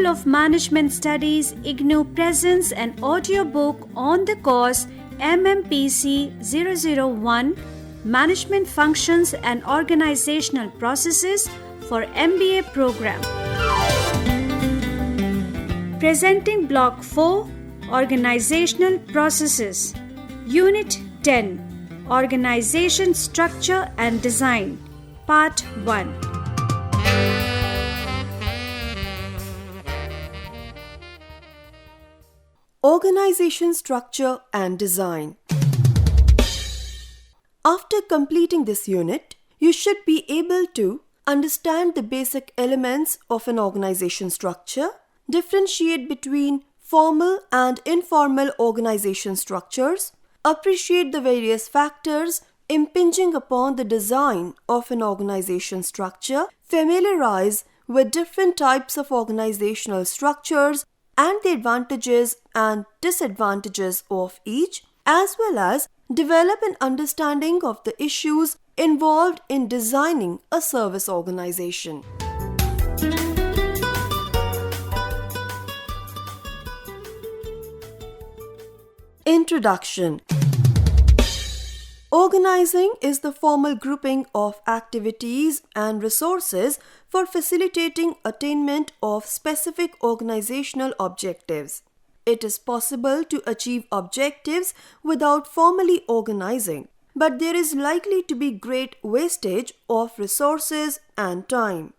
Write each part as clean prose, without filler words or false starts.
School of Management Studies, IGNOU presents an audiobook on the course MMPC-001 Management Functions and Organizational Processes for MBA program. Presenting Block 4, Organizational Processes, Unit-10, Organization Structure and Design, Part-1. Organization Structure and Design. After completing this unit, you should be able to understand the basic elements of an organization structure, differentiate between formal and informal organization structures, appreciate the various factors impinging upon the design of an organization structure, familiarize with different types of organizational structures and the advantages and disadvantages of each, as well as develop an understanding of the issues involved in designing a service organization. Introduction. Organizing is the formal grouping of activities and resources for facilitating attainment of specific organizational objectives. It is possible to achieve objectives without formally organizing, but there is likely to be great wastage of resources and time.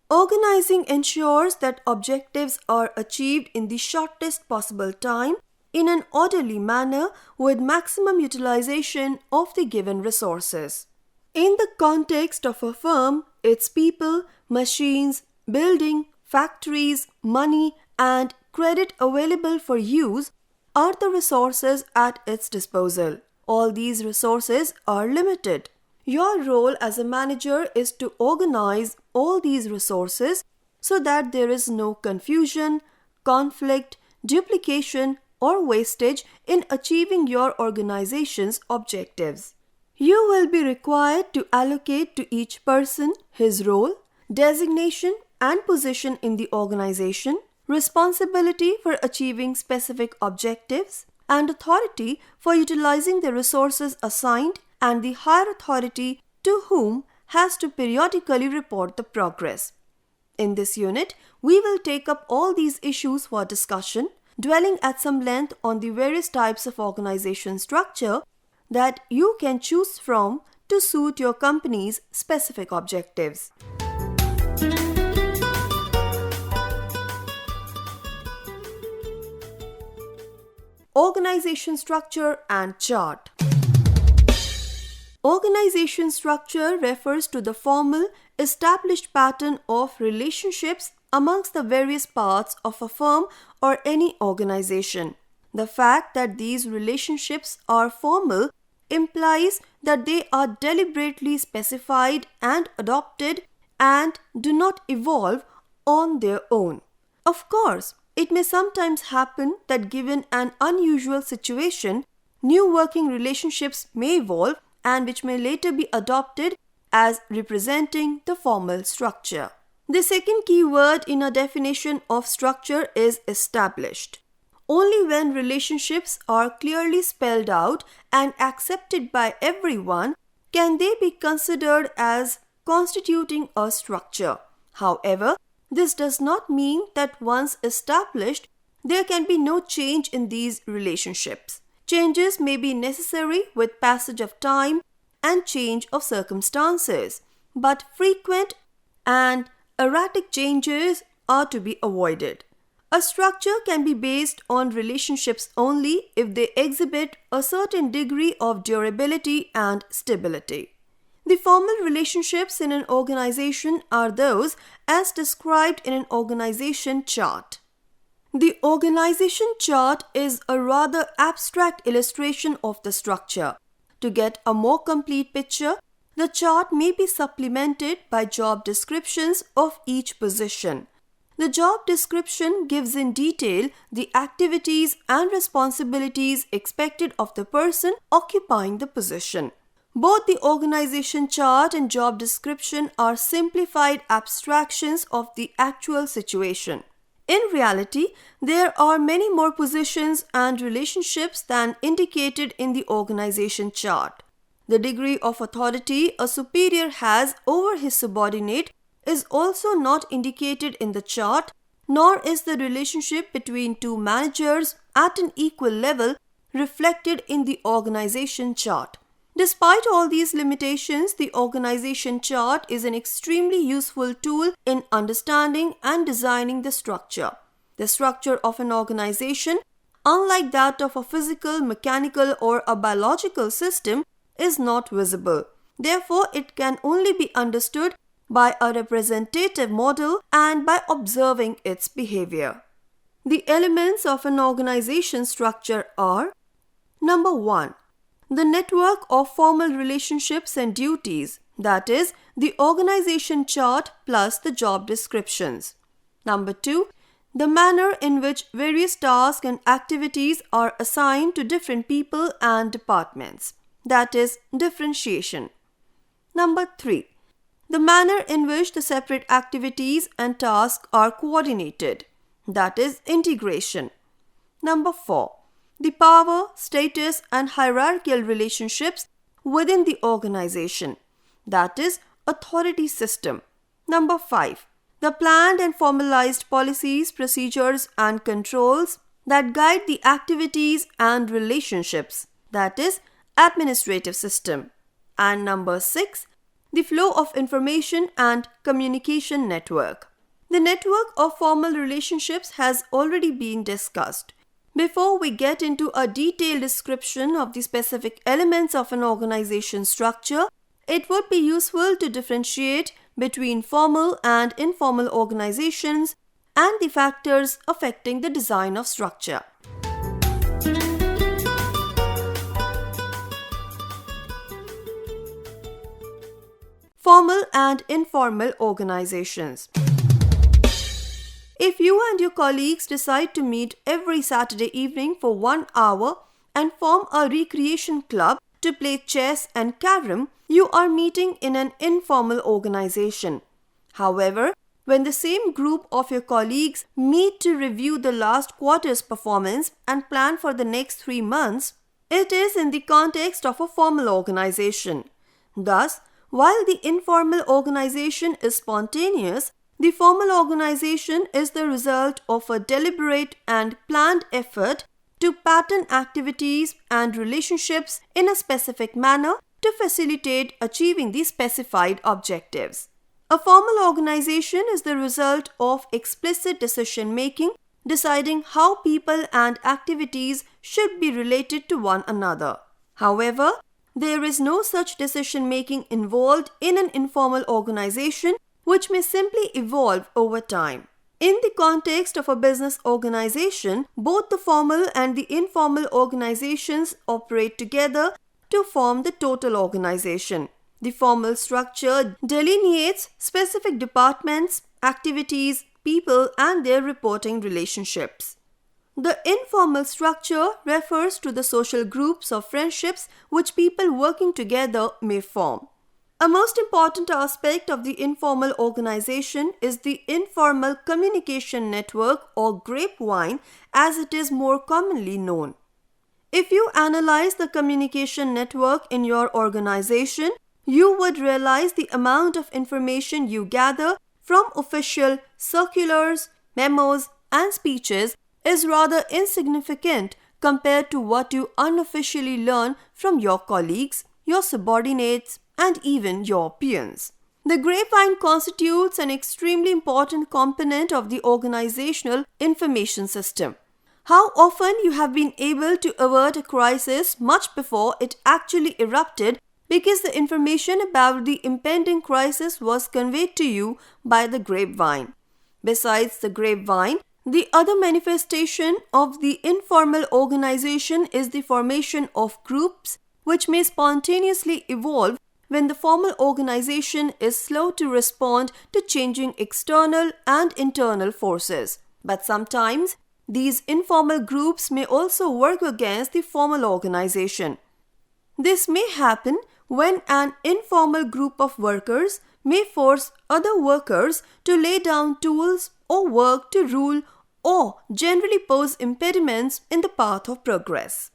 Organizing ensures that objectives are achieved in the shortest possible time in an orderly manner with maximum utilization of the given resources. In the context of a firm, its people, machines, building, factories, money, and credit available for use are the resources at its disposal. All these resources are limited. Your role as a manager is to organize all these resources so that there is no confusion, conflict, duplication, or wastage in achieving your organization's objectives. You will be required to allocate to each person his role, designation and position in the organization, responsibility for achieving specific objectives, and authority for utilizing the resources assigned, and the higher authority to whom has to periodically report the progress. In this unit, we will take up all these issues for discussion, dwelling at some length on the various types of organization structure that you can choose from to suit your company's specific objectives. Organization structure and chart. Organization structure refers to the formal, established pattern of relationships amongst the various parts of a firm or any organization. The fact that these relationships are formal implies that they are deliberately specified and adopted and do not evolve on their own. Of course, it may sometimes happen that given an unusual situation, new working relationships may evolve and which may later be adopted as representing the formal structure. The second key word in a definition of structure is established. Only when relationships are clearly spelled out and accepted by everyone can they be considered as constituting a structure. However, this does not mean that once established, there can be no change in these relationships. Changes may be necessary with passage of time and change of circumstances, but frequent and erratic changes are to be avoided. A structure can be based on relationships only if they exhibit a certain degree of durability and stability. The formal relationships in an organization are those as described in an organization chart. The organization chart is a rather abstract illustration of the structure. To get a more complete picture, the chart may be supplemented by job descriptions of each position. The job description gives in detail the activities and responsibilities expected of the person occupying the position. Both the organization chart and job description are simplified abstractions of the actual situation. In reality, there are many more positions and relationships than indicated in the organization chart. The degree of authority a superior has over his subordinate is also not indicated in the chart, nor is the relationship between two managers at an equal level reflected in the organization chart. Despite all these limitations, the organization chart is an extremely useful tool in understanding and designing the structure. The structure of an organization, unlike that of a physical, mechanical, or a biological system, is not visible. Therefore, it can only be understood by a representative model and by observing its behavior. The elements of an organization structure are: Number 1. The network of formal relationships and duties, that is, the organization chart plus the job descriptions. Number 2. The manner in which various tasks and activities are assigned to different people and departments, that is, differentiation. Number 3. The manner in which the separate activities and tasks are coordinated, that is, integration. Number 4. The power, status, and hierarchical relationships within the organization, that is, authority system. Number 5. The planned and formalized policies, procedures, and controls that guide the activities and relationships, that is, administrative system. And number 6. The flow of information and communication network. The network of formal relationships has already been discussed. Before we get into a detailed description of the specific elements of an organization structure, it would be useful to differentiate between formal and informal organizations and the factors affecting the design of structure. Formal and informal organizations. If you and your colleagues decide to meet every Saturday evening for 1 hour and form a recreation club to play chess and carom, you are meeting in an informal organization. However, when the same group of your colleagues meet to review the last quarter's performance and plan for the next 3 months, it is in the context of a formal organization. Thus, while the informal organization is spontaneous, the formal organization is the result of a deliberate and planned effort to pattern activities and relationships in a specific manner to facilitate achieving the specified objectives. A formal organization is the result of explicit decision-making, deciding how people and activities should be related to one another. However, there is no such decision-making involved in an informal organization, which may simply evolve over time. In the context of a business organization, both the formal and the informal organizations operate together to form the total organization. The formal structure delineates specific departments, activities, people, and their reporting relationships. The informal structure refers to the social groups or friendships which people working together may form. A most important aspect of the informal organization is the informal communication network, or grapevine as it is more commonly known. If you analyze the communication network in your organization, you would realize the amount of information you gather from official circulars, memos, and speeches is rather insignificant compared to what you unofficially learn from your colleagues, your subordinates, and even your peers. The grapevine constitutes an extremely important component of the organizational information system. How often you have been able to avert a crisis much before it actually erupted because the information about the impending crisis was conveyed to you by the grapevine. Besides the grapevine, the other manifestation of the informal organization is the formation of groups which may spontaneously evolve when the formal organization is slow to respond to changing external and internal forces. But sometimes, these informal groups may also work against the formal organization. This may happen when an informal group of workers may force other workers to lay down tools or work to rule or generally pose impediments in the path of progress.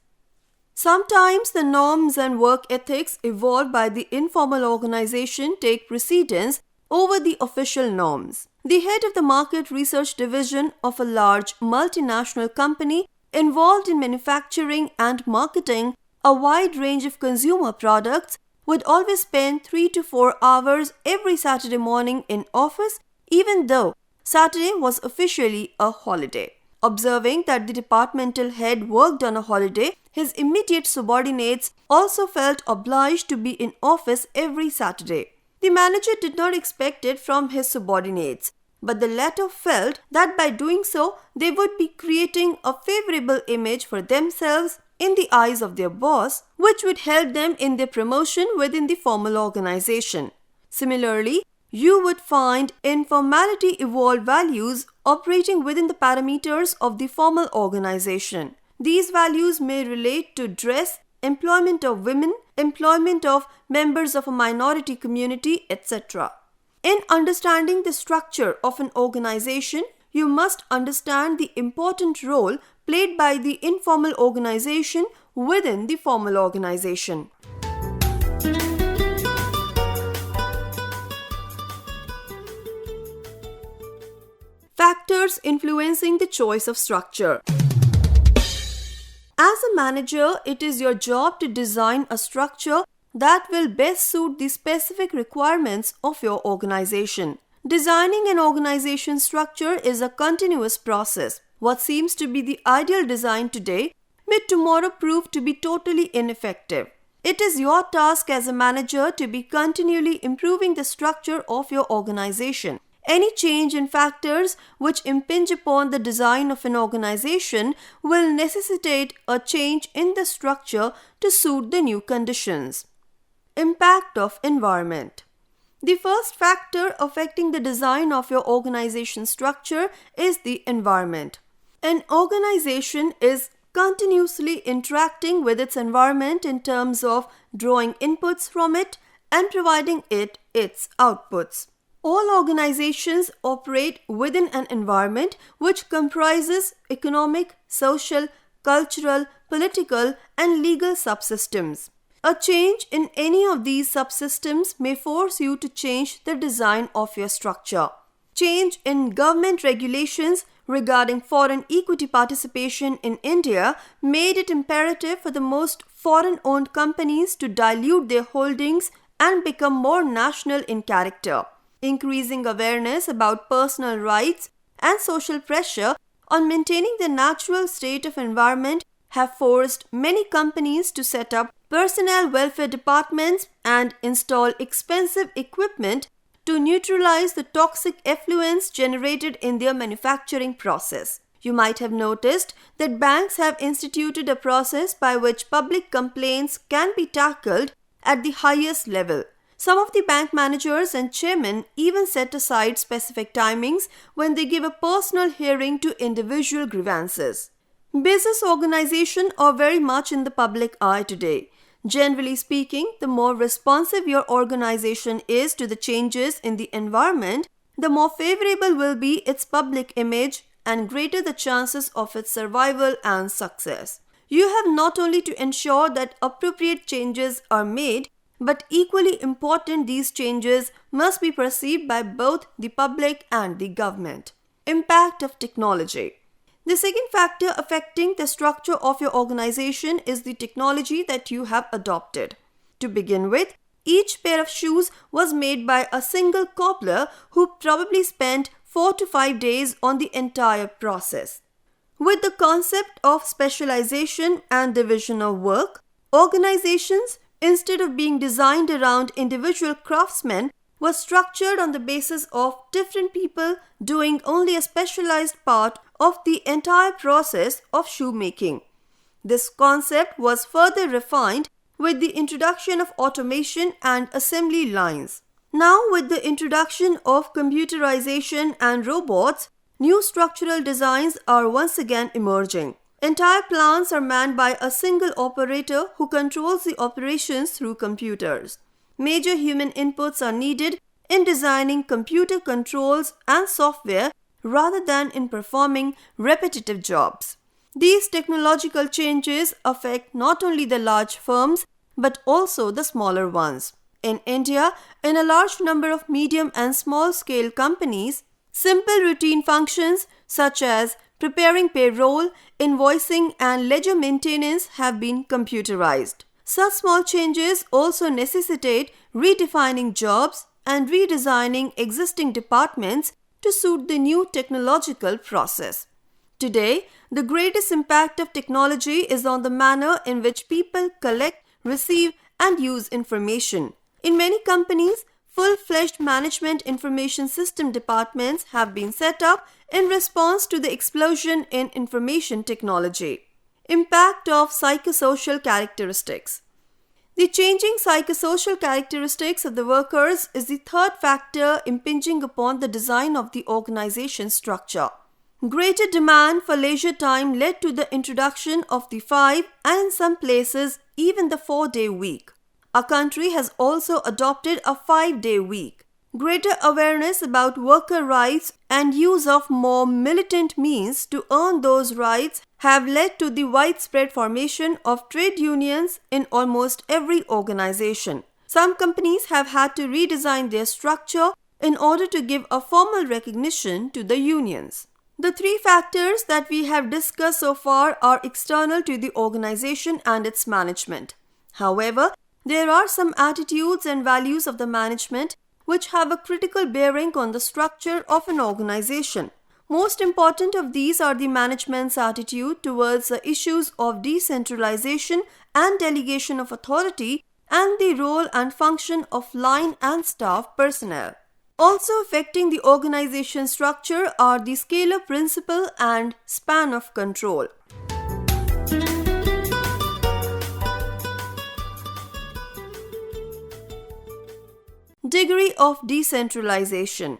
Sometimes the norms and work ethics evolved by the informal organization take precedence over the official norms. The head of the market research division of a large multinational company involved in manufacturing and marketing a wide range of consumer products would always spend 3 to 4 hours every Saturday morning in office, even though Saturday was officially a holiday. Observing that the departmental head worked on a holiday, his immediate subordinates also felt obliged to be in office every Saturday. The manager did not expect it from his subordinates, but the latter felt that by doing so, they would be creating a favorable image for themselves in the eyes of their boss, which would help them in their promotion within the formal organization. Similarly, you would find informality evolved values operating within the parameters of the formal organization. These values may relate to dress, employment of women, employment of members of a minority community, etc. In understanding the structure of an organization, you must understand the important role played by the informal organization within the formal organization. Factors influencing the choice of structure. As a manager, it is your job to design a structure that will best suit the specific requirements of your organization. Designing an organization structure is a continuous process. What seems to be the ideal design today may tomorrow prove to be totally ineffective. It is your task as a manager to be continually improving the structure of your organization. Any change in factors which impinge upon the design of an organization will necessitate a change in the structure to suit the new conditions. Impact of environment. The first factor affecting the design of your organization structure is the environment. An organization is continuously interacting with its environment in terms of drawing inputs from it and providing it its outputs. All organizations operate within an environment which comprises economic, social, cultural, political, and legal subsystems. A change in any of these subsystems may force you to change the design of your structure. Change in government regulations regarding foreign equity participation in India made it imperative for the most foreign-owned companies to dilute their holdings and become more national in character. Increasing awareness about personal rights and social pressure on maintaining the natural state of environment have forced many companies to set up personnel welfare departments and install expensive equipment to neutralize the toxic effluents generated in their manufacturing process. You might have noticed that banks have instituted a process by which public complaints can be tackled at the highest level. Some of the bank managers and chairmen even set aside specific timings when they give a personal hearing to individual grievances. Business organizations are very much in the public eye today. Generally speaking, the more responsive your organization is to the changes in the environment, the more favorable will be its public image and greater the chances of its survival and success. You have not only to ensure that appropriate changes are made, but equally important, these changes must be perceived by both the public and the government. Impact of technology. The second factor affecting the structure of your organization is the technology that you have adopted. To begin with, each pair of shoes was made by a single cobbler who probably spent 4 to 5 days on the entire process. With the concept of specialization and division of work, organizations, instead of being designed around individual craftsmen, were structured on the basis of different people doing only a specialized part of the entire process of shoemaking. This concept was further refined with the introduction of automation and assembly lines. Now, with the introduction of computerization and robots, new structural designs are once again emerging. Entire plants are manned by a single operator who controls the operations through computers. Major human inputs are needed in designing computer controls and software rather than in performing repetitive jobs. These technological changes affect not only the large firms but also the smaller ones. In India, in a large number of medium and small scale companies, simple routine functions such as preparing payroll, invoicing, and ledger maintenance have been computerized. Such small changes also necessitate redefining jobs and redesigning existing departments to suit the new technological process. Today, the greatest impact of technology is on the manner in which people collect, receive, and use information. In many companies, full-fledged management information system departments have been set up in response to the explosion in information technology. Impact of psychosocial characteristics. The changing psychosocial characteristics of the workers is the third factor impinging upon the design of the organization structure. Greater demand for leisure time led to the introduction of the 5 and in some places even the 4-day week. Our country has also adopted a 5-day week. Greater awareness about worker rights and use of more militant means to earn those rights have led to the widespread formation of trade unions in almost every organization. Some companies have had to redesign their structure in order to give a formal recognition to the unions. The 3 factors that we have discussed so far are external to the organization and its management. However, there are some attitudes and values of the management which have a critical bearing on the structure of an organization. Most important of these are the management's attitude towards the issues of decentralization and delegation of authority and the role and function of line and staff personnel. Also affecting the organization structure are the scalar principle and span of control. Degree of decentralization.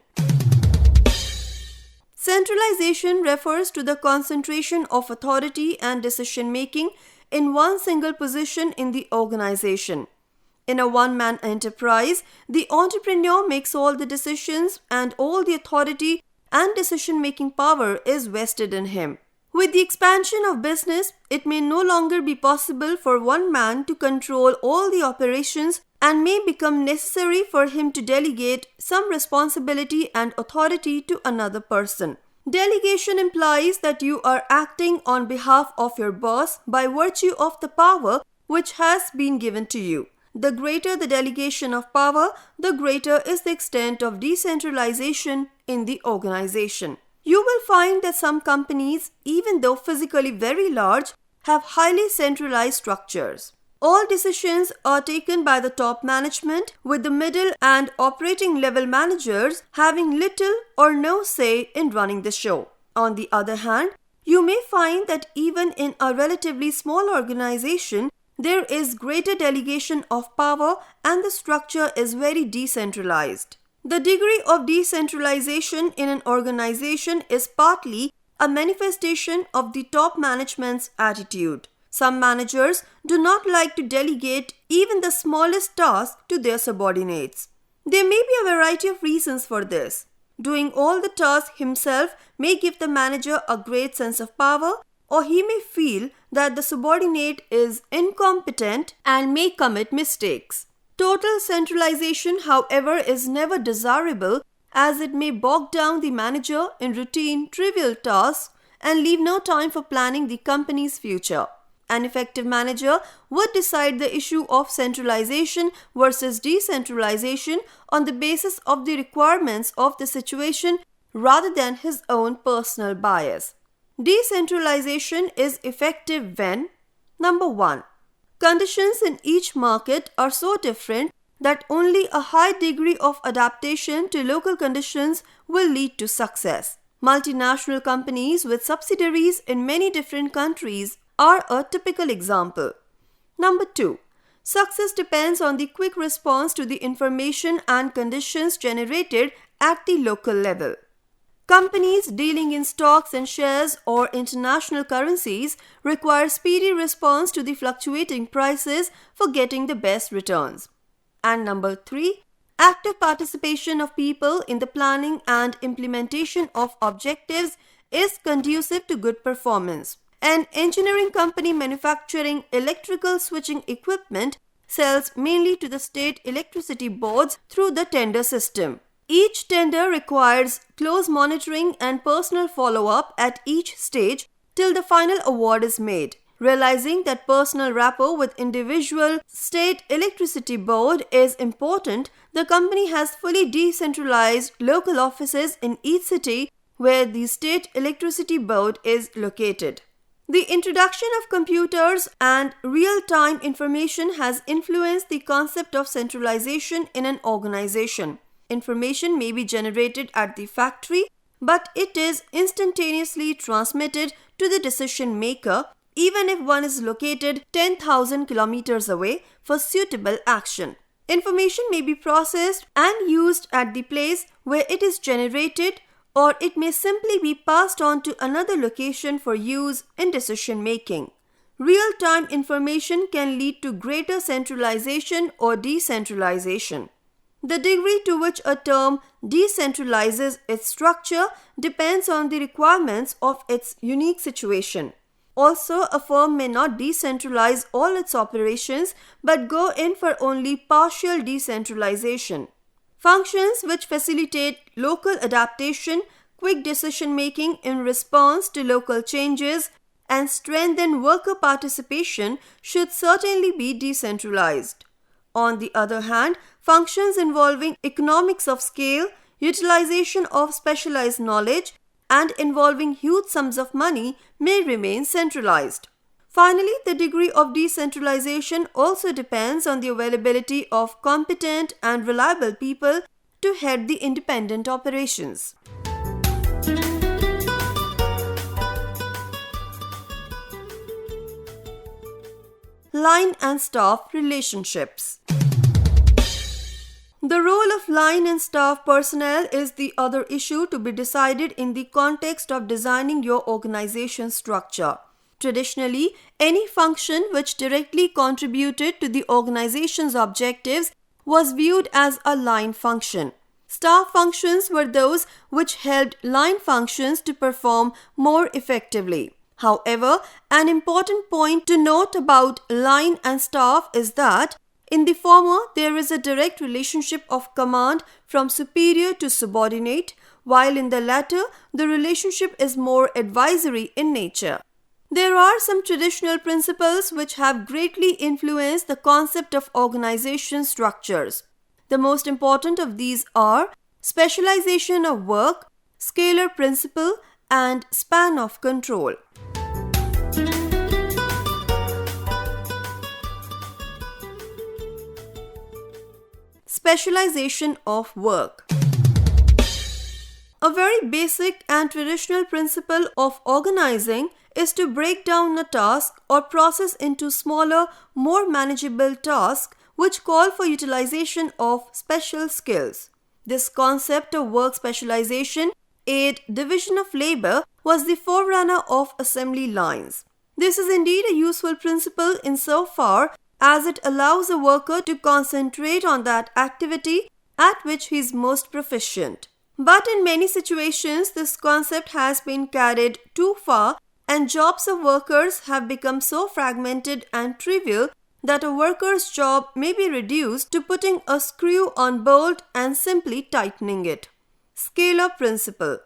Centralization refers to the concentration of authority and decision-making in one single position in the organization. In a one-man enterprise, the entrepreneur makes all the decisions and all the authority and decision-making power is vested in him. With the expansion of business, it may no longer be possible for one man to control all the operations and may become necessary for him to delegate some responsibility and authority to another person. Delegation implies that you are acting on behalf of your boss by virtue of the power which has been given to you. The greater the delegation of power, the greater is the extent of decentralization in the organization. You will find that some companies, even though physically very large, have highly centralized structures. All decisions are taken by the top management, with the middle and operating level managers having little or no say in running the show. On the other hand, you may find that even in a relatively small organization, there is greater delegation of power and the structure is very decentralized. The degree of decentralization in an organization is partly a manifestation of the top management's attitude. Some managers do not like to delegate even the smallest task to their subordinates. There may be a variety of reasons for this. Doing all the tasks himself may give the manager a great sense of power, or he may feel that the subordinate is incompetent and may commit mistakes. Total centralization, however, is never desirable as it may bog down the manager in routine, trivial tasks and leave no time for planning the company's future. An effective manager would decide the issue of centralization versus decentralization on the basis of the requirements of the situation rather than his own personal bias. Decentralization is effective when: Number 1. Conditions in each market are so different that only a high degree of adaptation to local conditions will lead to success. Multinational companies with subsidiaries in many different countries are a typical example. Number 2. Success depends on the quick response to the information and conditions generated at the local level. Companies dealing in stocks and shares or international currencies require speedy response to the fluctuating prices for getting the best returns. And number 3, Active participation of people in the planning and implementation of objectives is conducive to good performance. An engineering company manufacturing electrical switching equipment sells mainly to the state electricity boards through the tender system. Each tender requires close monitoring and personal follow-up at each stage till the final award is made. Realizing that personal rapport with individual state electricity board is important, the company has fully decentralized local offices in each city where the state electricity board is located. The introduction of computers and real-time information has influenced the concept of centralization in an organization. Information may be generated at the factory, but it is instantaneously transmitted to the decision maker, even if one is located 10,000 kilometers away for suitable action. Information may be processed and used at the place where it is generated, or it may simply be passed on to another location for use in decision making. Real-time information can lead to greater centralization or decentralization. The degree to which a term decentralizes its structure depends on the requirements of its unique situation. Also, a firm may not decentralize all its operations but go in for only partial decentralization. Functions which facilitate local adaptation, quick decision-making in response to local changes, and strengthen worker participation should certainly be decentralized. On the other hand, functions involving economics of scale, utilization of specialized knowledge, and involving huge sums of money may remain centralized. Finally, the degree of decentralization also depends on the availability of competent and reliable people to head the independent operations. Line and staff relationships. The role of line and staff personnel is the other issue to be decided in the context of designing your organization structure. Traditionally, any function which directly contributed to the organization's objectives was viewed as a line function. Staff functions were those which helped line functions to perform more effectively. However, an important point to note about line and staff is that in the former, there is a direct relationship of command from superior to subordinate, while in the latter, the relationship is more advisory in nature. There are some traditional principles which have greatly influenced the concept of organization structures. The most important of these are specialization of work, scalar principle, and span of control. Specialization of work. A very basic and traditional principle of organizing is to break down a task or process into smaller, more manageable tasks which call for utilization of special skills. This concept of work specialization, aid division of labor, was the forerunner of assembly lines. This is indeed a useful principle insofar as it allows a worker to concentrate on that activity at which he is most proficient. But in many situations, this concept has been carried too far, and jobs of workers have become so fragmented and trivial that a worker's job may be reduced to putting a screw on bolt and simply tightening it. Scalar principle.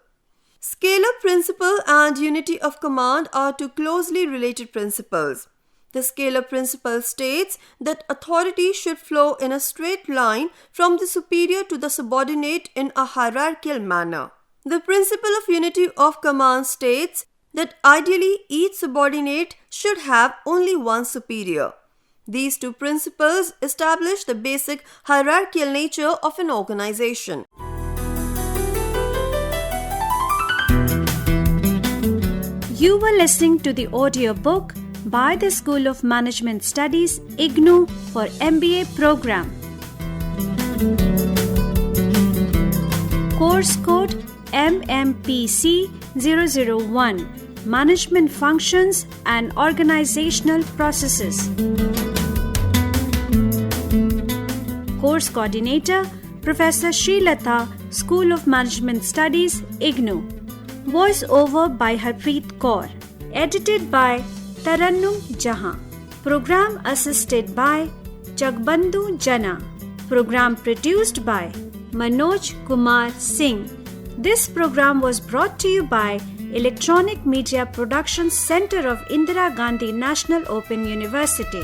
Scalar principle and unity of command are two closely related principles. The scalar principle states that authority should flow in a straight line from the superior to the subordinate in a hierarchical manner. The principle of unity of command states that ideally each subordinate should have only one superior. These two principles establish the basic hierarchical nature of an organization. You were listening to the audiobook by the School of Management Studies, IGNOU for MBA program. Course code MMPC-001, Management Functions and Organizational Processes. Course Coordinator, Professor Srilata, School of Management Studies, IGNOU. Voice over by Harpreet Kaur. Edited by Tarannum Jahan. Program assisted by Jagbandhu Jana. Program produced by Manoj Kumar Singh. This program was brought to you by Electronic Media Production Center of Indira Gandhi National Open University.